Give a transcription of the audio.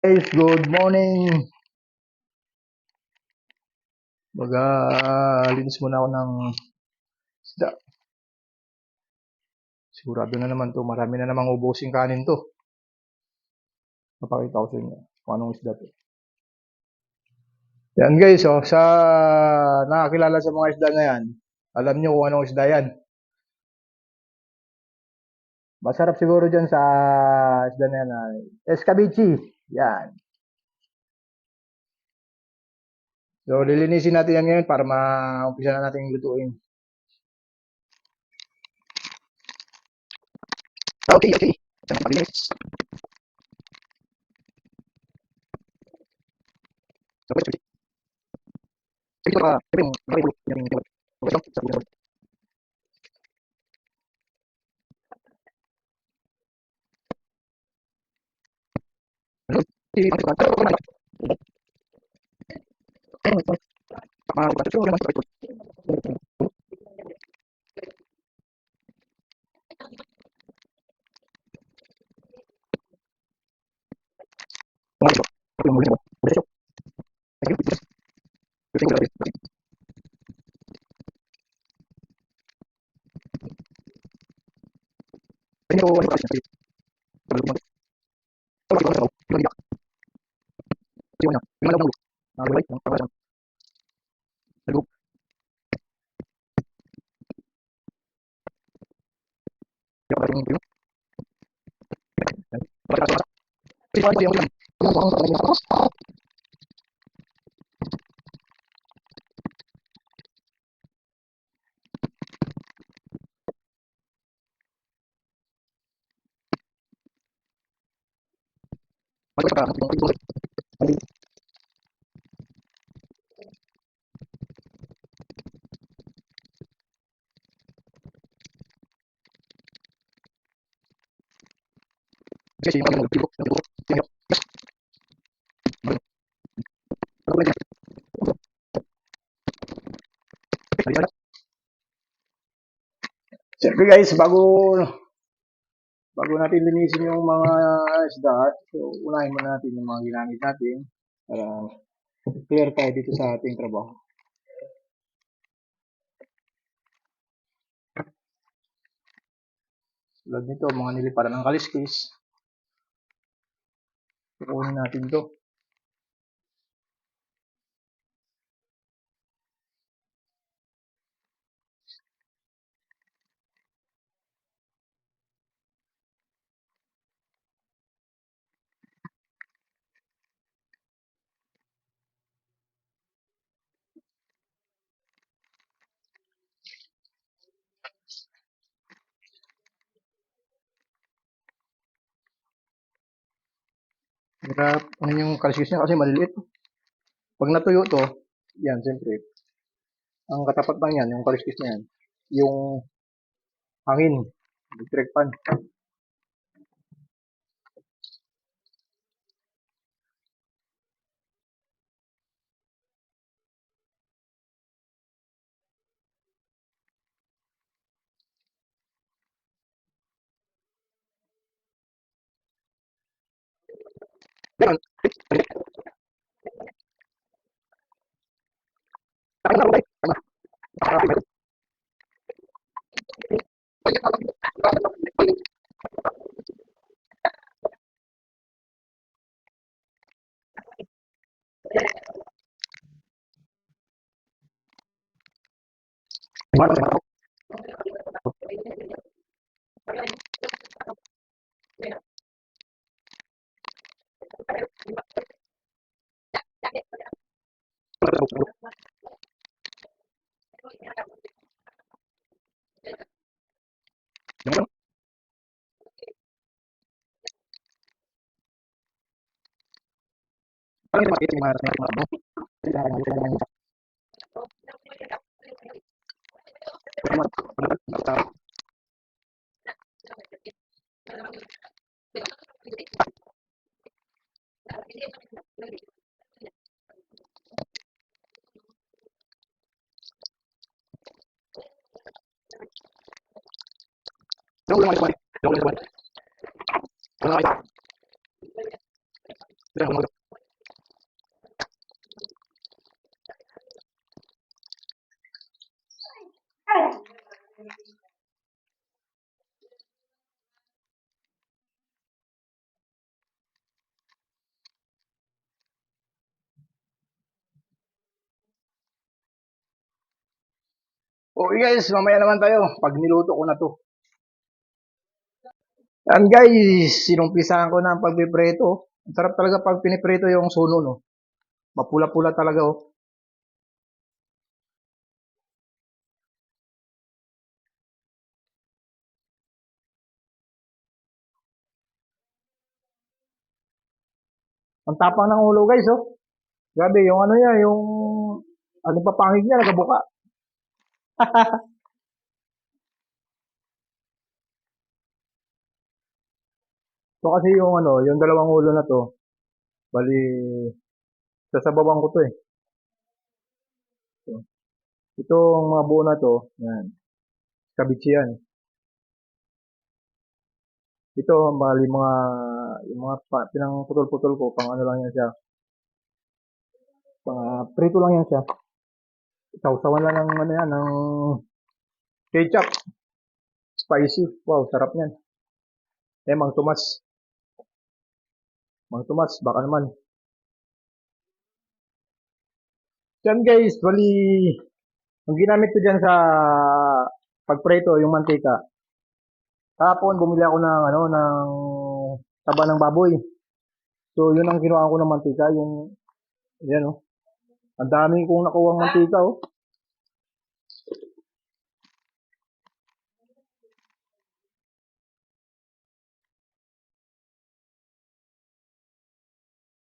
Guys, good morning. Linis muna ako ng isda. Sigurado na naman to, marami na namang ubosing kanin to. Papakita ko sa inyo kung anong isda to. Yan guys, sa nakakilala sa mga isda na yan, alam nyo kung anong isda yan. Masarap siguro dyan sa isda na yan. Escabeche. Yan. So, lilinisin natin yan ngayon para ma-umpisa na natin lutuin. Okay. Ito na pabilis. So, guys, sige pa, yung sa bulan. Siyempre guys, bago natin linisin yung mga isda, so unahin muna natin yung mga ginamit natin para clear tayo dito sa ating trabaho. Tulad nito, mga niliparan ng kaliskis. Kukunin natin to. Hirap, ano yung kaliskis niya kasi maliliit. Pag natuyo to, yan, siyempre, ang katapat lang yan, yung kaliskis na yan, yung hangin, electric fan. Okay guys, mamaya naman tayo pag niluto ko na to. Yan guys, sinumpisahan ko na ang pagpipreto. Ang sarap talaga pag pinipreto yung suno, no? Mapula-pula talaga, oh. Ang tapang ng ulo guys, oh. Grabe, yung ano niya, yung ano papangig niya, nagabuka. So kasi yung ano, yung dalawang ulo na to, bali, sasabawan ko to eh. So, itong mga buo na to, yan, kabitsi yan. Ito, bali yung mga pinang-putol-putol ko, pang ano lang yan siya, pang prito lang yan siya. Sausawan lang ng ano yan, ng ketchup, spicy. Wow, sarap niyan. Eh, Mang Tomas, baka naman. Yan guys, bali, ang ginamit ko dyan sa pagpreto, yung mantika. Kahapon, bumili ako ng, ano, ng taba ng baboy. So, yun ang kinuha ko ng mantika, yung, yan oh. Ang dami kong nakuha ng mantika oh.